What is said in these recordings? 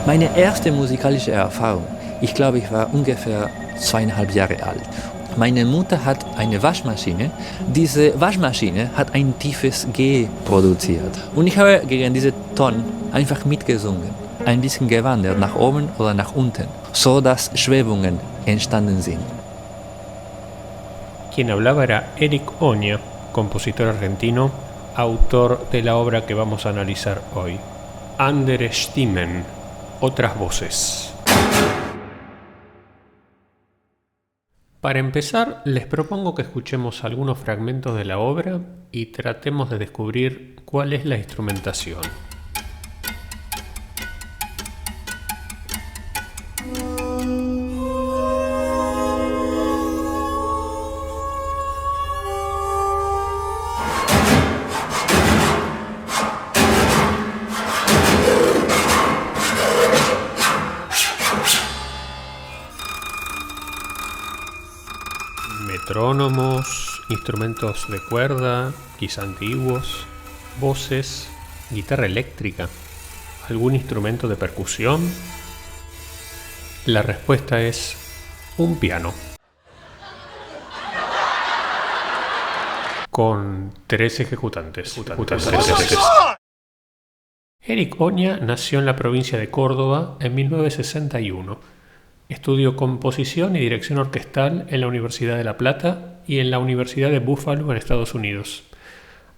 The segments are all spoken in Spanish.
Meine erste musikalische Erfahrung, ich glaube, ich war ungefähr 2,5 Jahre alt. Meine Mutter hat eine Waschmaschine. Diese Waschmaschine hat ein tiefes G produziert. Und ich habe gegen diese Ton einfach mitgesungen. Ein bisschen gewandert, nach oben oder nach unten, so dass Schwebungen entstanden sind. Quien hablaba era Eric Oña, compositor argentino, autor de la obra que vamos a analizar hoy, Andere Stimmen, otras voces. Para empezar, les propongo que escuchemos algunos fragmentos de la obra y tratemos de descubrir cuál es la instrumentación. Metrónomos, instrumentos de cuerda, quizá antiguos, voces, guitarra eléctrica, algún instrumento de percusión. La respuesta es un piano. Con 3 ejecutantes. Eric Oña nació en la provincia de Córdoba en 1961. Estudió composición y dirección orquestal en la Universidad de La Plata y en la Universidad de Buffalo en Estados Unidos.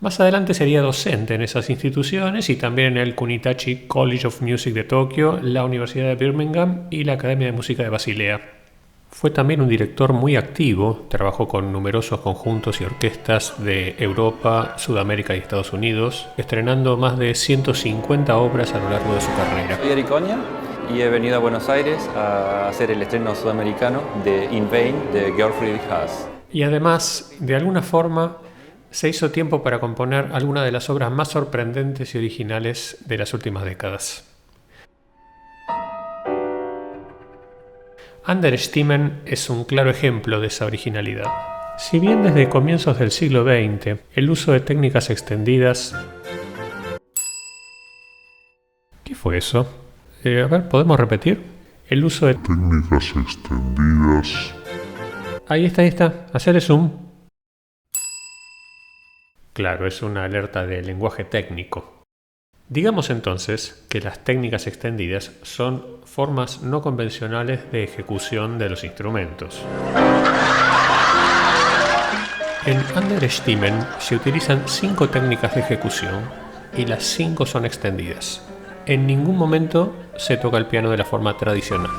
Más adelante sería docente en esas instituciones y también en el Kunitachi College of Music de Tokio, la Universidad de Birmingham y la Academia de Música de Basilea. Fue también un director muy activo, trabajó con numerosos conjuntos y orquestas de Europa, Sudamérica y Estados Unidos, estrenando más de 150 obras a lo largo de su carrera. Soy Eric Oña y he venido a Buenos Aires a hacer el estreno sudamericano de In Vain de Georg Friedrich Haas. Y además, de alguna forma, se hizo tiempo para componer algunas de las obras más sorprendentes y originales de las últimas décadas. Andere Stimmen es un claro ejemplo de esa originalidad. Si bien desde comienzos del siglo XX el uso de técnicas extendidas... ¿Qué fue eso? A ver, ¿podemos repetir? El uso de técnicas extendidas. Ahí está. Hacerle zoom. Claro, es una alerta de lenguaje técnico. Digamos entonces que las técnicas extendidas son formas no convencionales de ejecución de los instrumentos. En Andere Stimmen se utilizan 5 técnicas de ejecución y las 5 son extendidas. En ningún momento se toca el piano de la forma tradicional.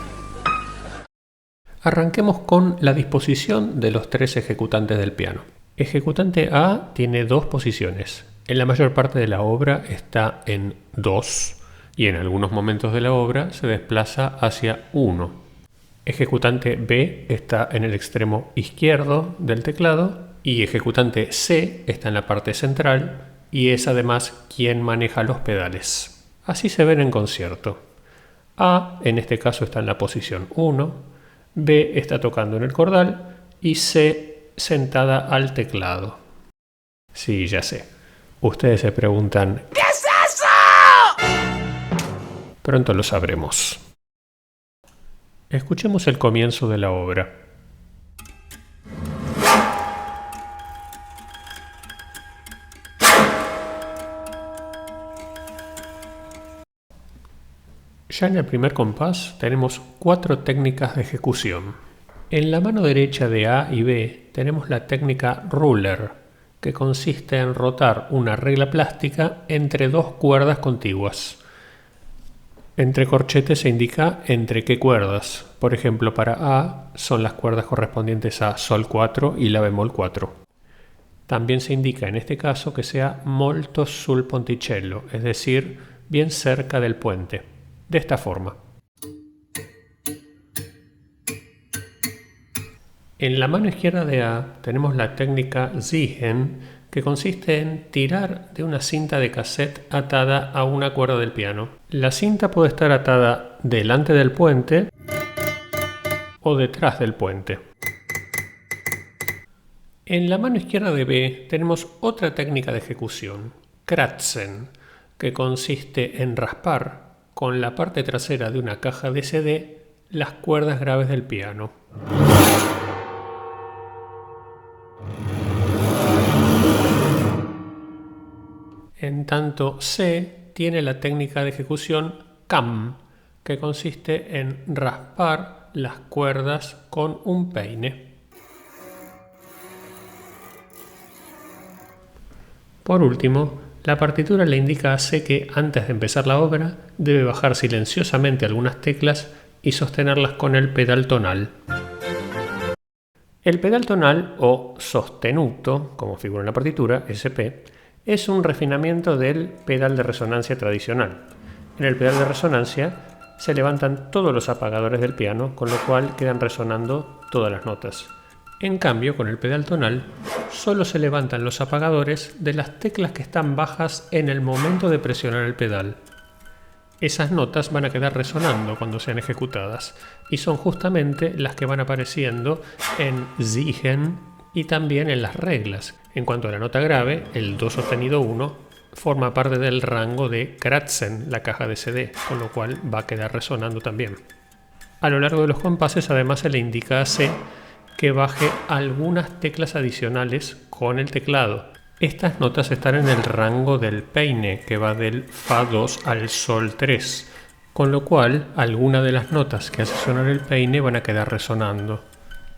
Arranquemos con la disposición de los 3 ejecutantes del piano. Ejecutante A tiene 2 posiciones. En la mayor parte de la obra está en 2 y en algunos momentos de la obra se desplaza hacia 1. Ejecutante B está en el extremo izquierdo del teclado y ejecutante C está en la parte central y es además quien maneja los pedales. Así se ven en concierto. A, en este caso, está en la posición 1, B está tocando en el cordal y C sentada al teclado. Sí, ya sé. Ustedes se preguntan, ¿qué es eso? Pronto lo sabremos. Escuchemos el comienzo de la obra. Ya en el primer compás tenemos 4 técnicas de ejecución. En la mano derecha de A y B tenemos la técnica ruler, que consiste en rotar una regla plástica entre 2 cuerdas contiguas. Entre corchetes se indica entre qué cuerdas. Por ejemplo, para A son las cuerdas correspondientes a Sol 4 y La bemol 4. También se indica en este caso que sea molto sul ponticello, es decir, bien cerca del puente. De esta forma. En la mano izquierda de A tenemos la técnica Ziehen, que consiste en tirar de una cinta de cassette atada a una cuerda del piano. La cinta puede estar atada delante del puente o detrás del puente. En la mano izquierda de B tenemos otra técnica de ejecución, Kratzen, que consiste en raspar con la parte trasera de una caja de CD las cuerdas graves del piano. En tanto, C tiene la técnica de ejecución cam, que consiste en raspar las cuerdas con un peine. Por último, la partitura le indica a C que antes de empezar la obra debe bajar silenciosamente algunas teclas y sostenerlas con el pedal tonal. El pedal tonal o sostenuto, como figura en la partitura, SP, es un refinamiento del pedal de resonancia tradicional. En el pedal de resonancia se levantan todos los apagadores del piano, con lo cual quedan resonando todas las notas. En cambio, con el pedal tonal, solo se levantan los apagadores de las teclas que están bajas en el momento de presionar el pedal. Esas notas van a quedar resonando cuando sean ejecutadas y son justamente las que van apareciendo en Siegen y también en las reglas. En cuanto a la nota grave, el Do sostenido 1 forma parte del rango de Kratzen, la caja de CD, con lo cual va a quedar resonando también. A lo largo de los compases además se le indica a C que baje algunas teclas adicionales con el teclado. Estas notas están en el rango del peine, que va del Fa 2 al Sol 3, con lo cual algunas de las notas que hace sonar el peine van a quedar resonando.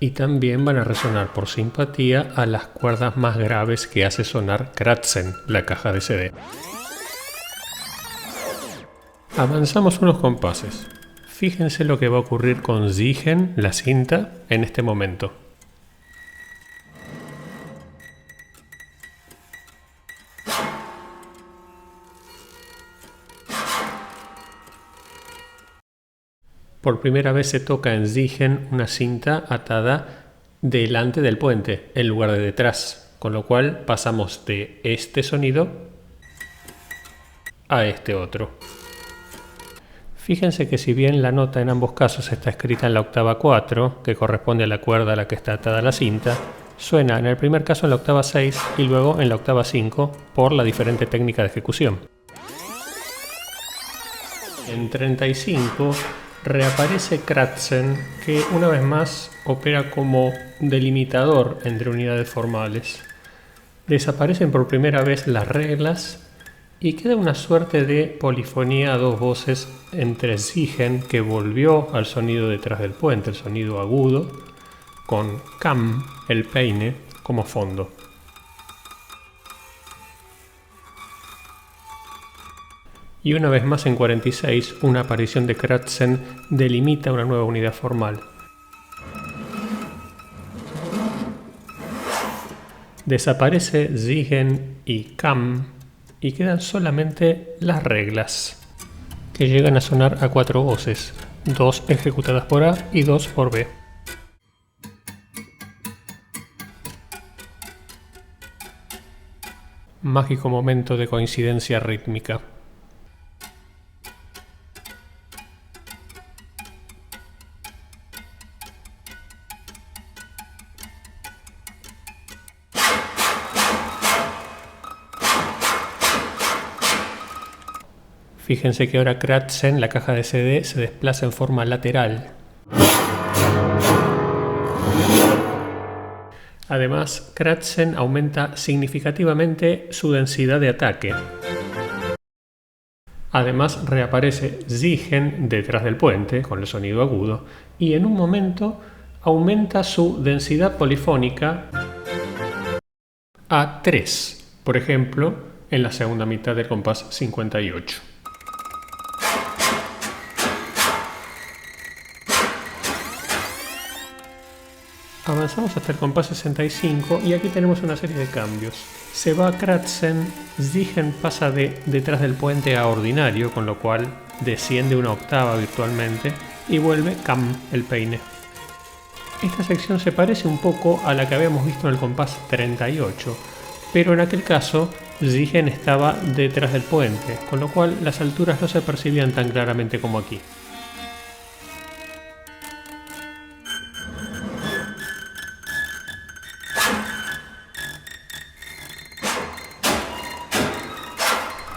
Y también van a resonar por simpatía a las cuerdas más graves que hace sonar Kratzen, la caja de CD. Avanzamos unos compases. Fíjense lo que va a ocurrir con Siegen, la cinta, en este momento. Por primera vez se toca en Siegen una cinta atada delante del puente en lugar de detrás, con lo cual pasamos de este sonido a este otro. Fíjense que si bien la nota en ambos casos está escrita en la octava 4, que corresponde a la cuerda a la que está atada la cinta, suena en el primer caso en la octava 6 y luego en la octava 5 por la diferente técnica de ejecución. En 35 reaparece Kratzen, que una vez más opera como delimitador entre unidades formales. Desaparecen por primera vez las reglas y queda una suerte de polifonía a dos voces entre Siegen, que volvió al sonido detrás del puente, el sonido agudo, con Cam, el peine, como fondo. Y una vez más en 46, una aparición de Kratzen delimita una nueva unidad formal. Desaparece Siegen y Cam y quedan solamente las reglas, que llegan a sonar a 4 voces, 2 ejecutadas por A y 2 por B. Mágico momento de coincidencia rítmica. Fíjense que ahora Kratzen, la caja de CD, se desplaza en forma lateral. Además, Kratzen aumenta significativamente su densidad de ataque. Además, reaparece Siegen detrás del puente, con el sonido agudo, y en un momento aumenta su densidad polifónica a 3, por ejemplo, en la segunda mitad del compás 58. Avanzamos hasta el compás 65 y aquí tenemos una serie de cambios. Se va Kratzen, Siegen pasa de detrás del puente a ordinario, con lo cual desciende una octava virtualmente, y vuelve Cam, el peine. Esta sección se parece un poco a la que habíamos visto en el compás 38, pero en aquel caso Siegen estaba detrás del puente, con lo cual las alturas no se percibían tan claramente como aquí.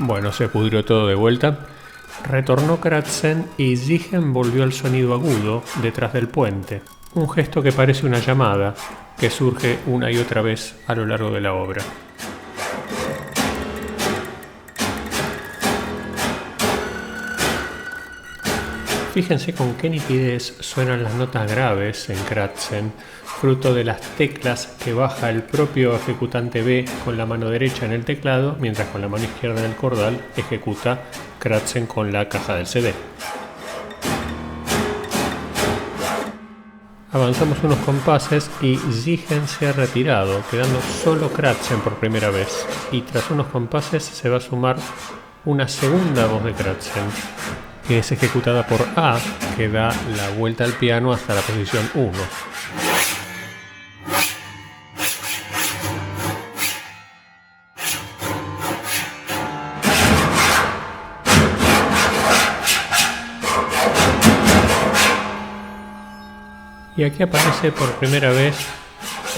Bueno, se pudrió todo de vuelta. Retornó Kratzen y Ziegen volvió al sonido agudo detrás del puente, un gesto que parece una llamada que surge una y otra vez a lo largo de la obra. Fíjense con qué nitidez suenan las notas graves en Kratzen, fruto de las teclas que baja el propio ejecutante B con la mano derecha en el teclado, mientras con la mano izquierda en el cordal ejecuta Kratzen con la caja del CD. Avanzamos unos compases y Ziegen se ha retirado, quedando solo Kratzen por primera vez, y tras unos compases se va a sumar una segunda voz de Kratzen, que es ejecutada por A, que da la vuelta al piano hasta la posición 1. Y aquí aparece por primera vez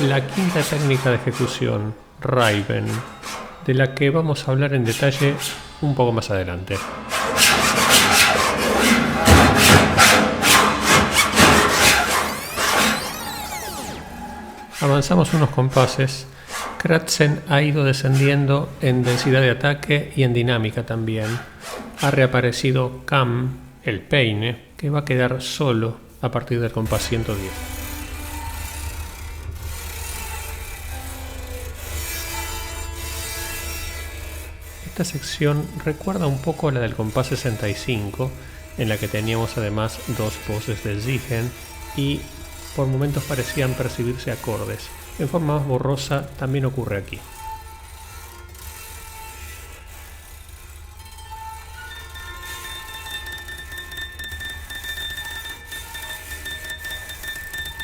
la quinta técnica de ejecución, Reiben, de la que vamos a hablar en detalle un poco más adelante. Avanzamos unos compases. Kratzen ha ido descendiendo en densidad de ataque y en dinámica también. Ha reaparecido Cam, el peine, que va a quedar solo a partir del compás 110. Esta sección recuerda un poco a la del compás 65, en la que teníamos además dos voces de Ziegen y por momentos parecían percibirse acordes. En forma más borrosa también ocurre aquí.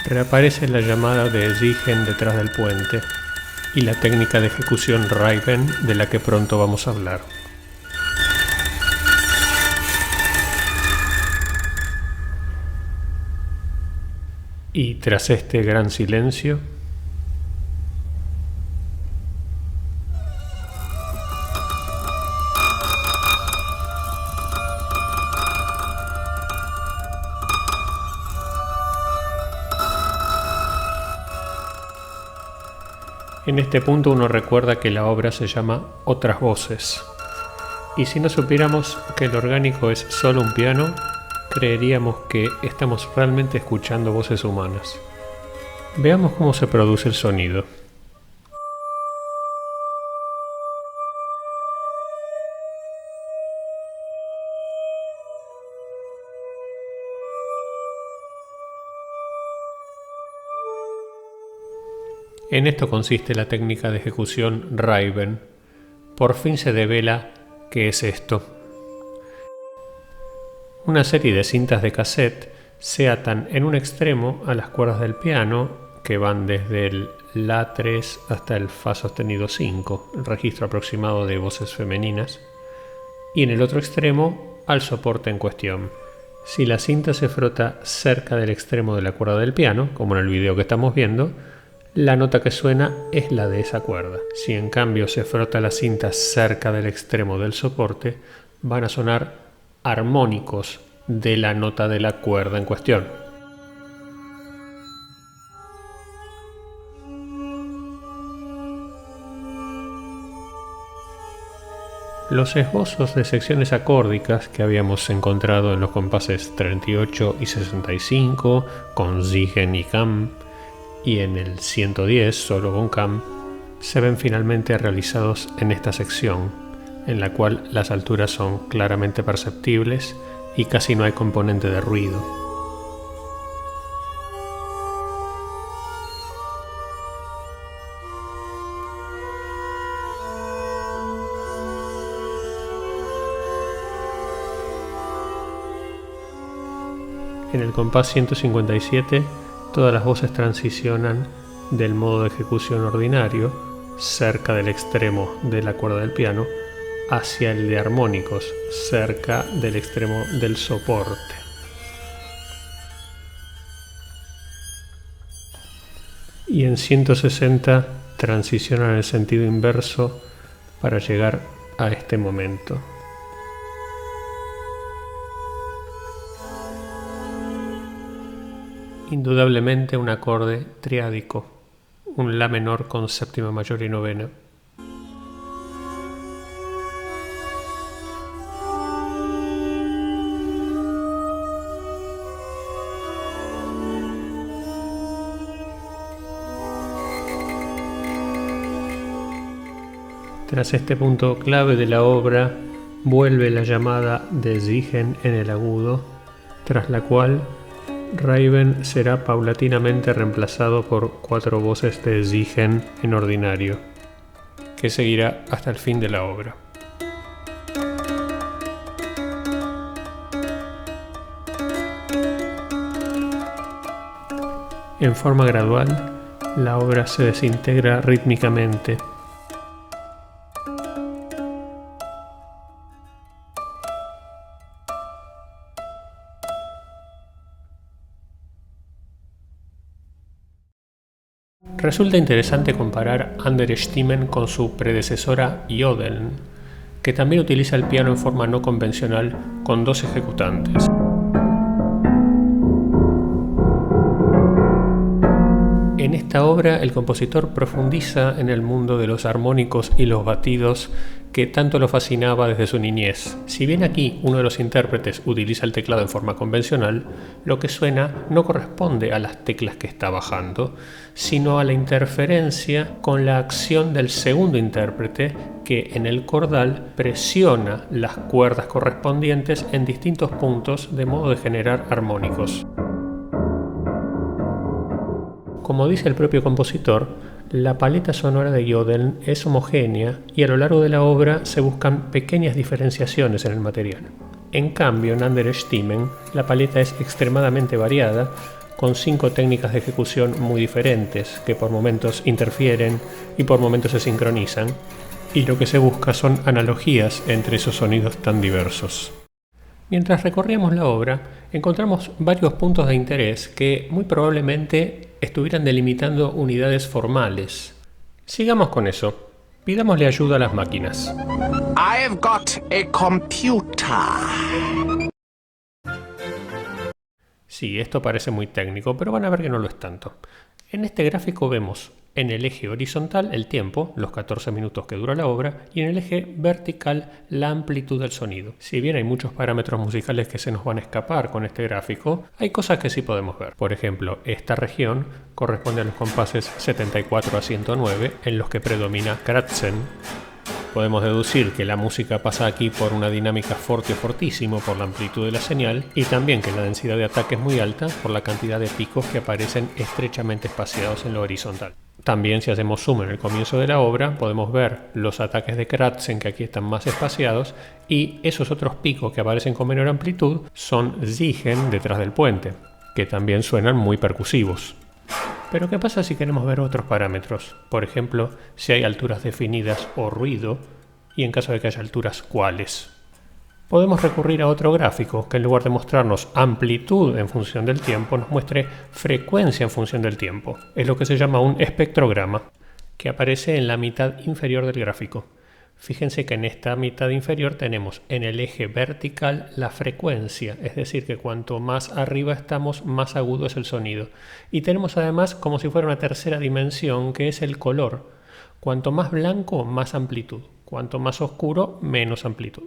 Reaparece la llamada de Ziegen detrás del puente y la técnica de ejecución Reiben de la que pronto vamos a hablar. Y tras este gran silencio, en este punto uno recuerda que la obra se llama Otras voces, y si no supiéramos que el orgánico es solo un piano, creeríamos que estamos realmente escuchando voces humanas. Veamos cómo se produce el sonido. En esto consiste la técnica de ejecución Reiben. Por fin se devela qué es esto. Una serie de cintas de cassette se atan en un extremo a las cuerdas del piano, que van desde el La3 hasta el Fa sostenido 5, el registro aproximado de voces femeninas, y en el otro extremo al soporte en cuestión. Si la cinta se frota cerca del extremo de la cuerda del piano, como en el video que estamos viendo, la nota que suena es la de esa cuerda. Si en cambio se frota la cinta cerca del extremo del soporte, van a sonar armónicos de la nota de la cuerda en cuestión. Los esbozos de secciones acórdicas que habíamos encontrado en los compases 38 y 65 con Ziegen y Cam, y en el 110 solo con Cam, se ven finalmente realizados en esta sección, en la cual las alturas son claramente perceptibles y casi no hay componente de ruido. En el compás 157, todas las voces transicionan del modo de ejecución ordinario, cerca del extremo de la cuerda del piano, hacia el de armónicos, cerca del extremo del soporte. Y en 160 transicionan en el sentido inverso para llegar a este momento. indudablemente un acorde triádico, un La menor con séptima mayor y novena. Tras este punto clave de la obra, vuelve la llamada de Ziehen en el agudo, tras la cual Raven será paulatinamente reemplazado por 4 voces de Ziehen en ordinario, que seguirá hasta el fin de la obra. En forma gradual, la obra se desintegra rítmicamente. Resulta interesante comparar Andere Stimmen con su predecesora Jodeln, que también utiliza el piano en forma no convencional con 2 ejecutantes. En esta obra, el compositor profundiza en el mundo de los armónicos y los batidos que tanto lo fascinaba desde su niñez. Si bien aquí uno de los intérpretes utiliza el teclado en forma convencional, lo que suena no corresponde a las teclas que está bajando, sino a la interferencia con la acción del segundo intérprete que en el cordal presiona las cuerdas correspondientes en distintos puntos de modo de generar armónicos. Como dice el propio compositor, la paleta sonora de Jodeln es homogénea y a lo largo de la obra se buscan pequeñas diferenciaciones en el material. En cambio, en Andere Stimmen, la paleta es extremadamente variada, con 5 técnicas de ejecución muy diferentes, que por momentos interfieren y por momentos se sincronizan, y lo que se busca son analogías entre esos sonidos tan diversos. Mientras recorríamos la obra, encontramos varios puntos de interés que muy probablemente estuvieran delimitando unidades formales. Sigamos con eso. Pidámosle ayuda a las máquinas. I've got a computer. Sí, esto parece muy técnico, pero van a ver que no lo es tanto. En este gráfico vemos en el eje horizontal el tiempo, los 14 minutos que dura la obra, y en el eje vertical la amplitud del sonido. Si bien hay muchos parámetros musicales que se nos van a escapar con este gráfico, hay cosas que sí podemos ver. Por ejemplo, esta región corresponde a los compases 74 a 109, en los que predomina Kratzen. Podemos deducir que la música pasa aquí por una dinámica forte o fortísimo por la amplitud de la señal y también que la densidad de ataque es muy alta por la cantidad de picos que aparecen estrechamente espaciados en lo horizontal. También, si hacemos zoom en el comienzo de la obra, podemos ver los ataques de Kratzen, que aquí están más espaciados, y esos otros picos que aparecen con menor amplitud son Ziehen detrás del puente, que también suenan muy percusivos. Pero ¿qué pasa si queremos ver otros parámetros? Por ejemplo, si hay alturas definidas o ruido, y en caso de que haya alturas, ¿cuáles? Podemos recurrir a otro gráfico que en lugar de mostrarnos amplitud en función del tiempo, nos muestre frecuencia en función del tiempo. Es lo que se llama un espectrograma, que aparece en la mitad inferior del gráfico. Fíjense que en esta mitad inferior tenemos en el eje vertical la frecuencia, es decir, que cuanto más arriba estamos, más agudo es el sonido. Y tenemos además como si fuera una tercera dimensión, que es el color. Cuanto más blanco, más amplitud. Cuanto más oscuro, menos amplitud.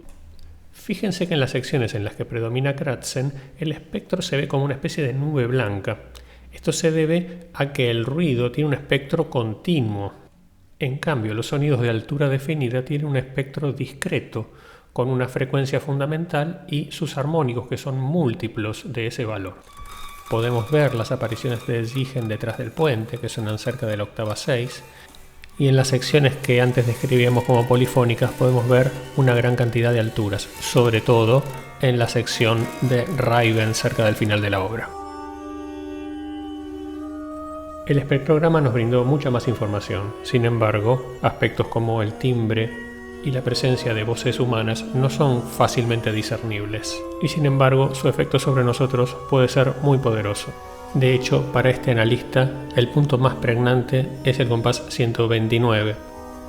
Fíjense que en las secciones en las que predomina Kratzen, el espectro se ve como una especie de nube blanca. Esto se debe a que el ruido tiene un espectro continuo. En cambio, los sonidos de altura definida tienen un espectro discreto, con una frecuencia fundamental y sus armónicos, que son múltiplos de ese valor. Podemos ver las apariciones de Ziehen detrás del puente, que suenan cerca de la octava 6, y en las secciones que antes describíamos como polifónicas podemos ver una gran cantidad de alturas, sobre todo en la sección de Raven cerca del final de la obra. El espectrograma nos brindó mucha más información. Sin embargo, aspectos como el timbre y la presencia de voces humanas no son fácilmente discernibles. Y sin embargo, su efecto sobre nosotros puede ser muy poderoso. De hecho, para este analista, el punto más pregnante es el compás 129,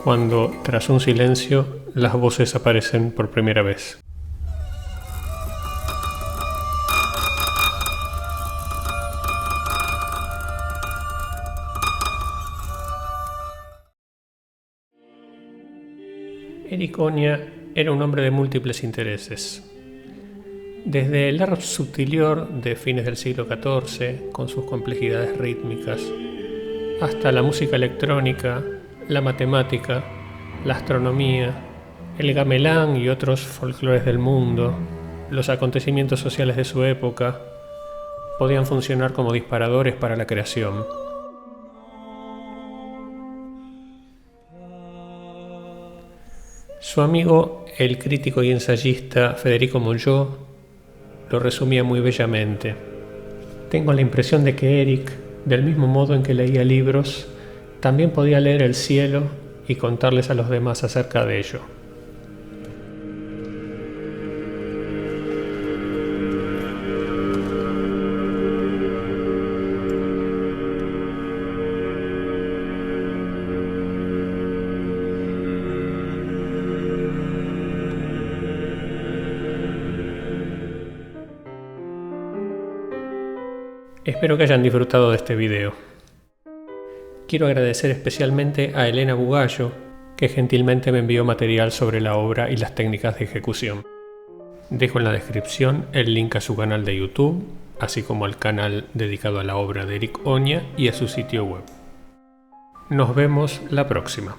cuando, tras un silencio, las voces aparecen por primera vez. Erich Onya era un hombre de múltiples intereses. Desde el arte subtilior de fines del siglo XIV, con sus complejidades rítmicas, hasta la música electrónica, la matemática, la astronomía, el gamelán y otros folclores del mundo, los acontecimientos sociales de su época, podían funcionar como disparadores para la creación. Su amigo, el crítico y ensayista Federico Moyó, lo resumía muy bellamente. Tengo la impresión de que Erich, del mismo modo en que leía libros, también podía leer el cielo y contarles a los demás acerca de ello. Espero que hayan disfrutado de este video. Quiero agradecer especialmente a Elena Bugallo, que gentilmente me envió material sobre la obra y las técnicas de ejecución. Dejo en la descripción el link a su canal de YouTube, así como al canal dedicado a la obra de Erich Onya y a su sitio web. Nos vemos la próxima.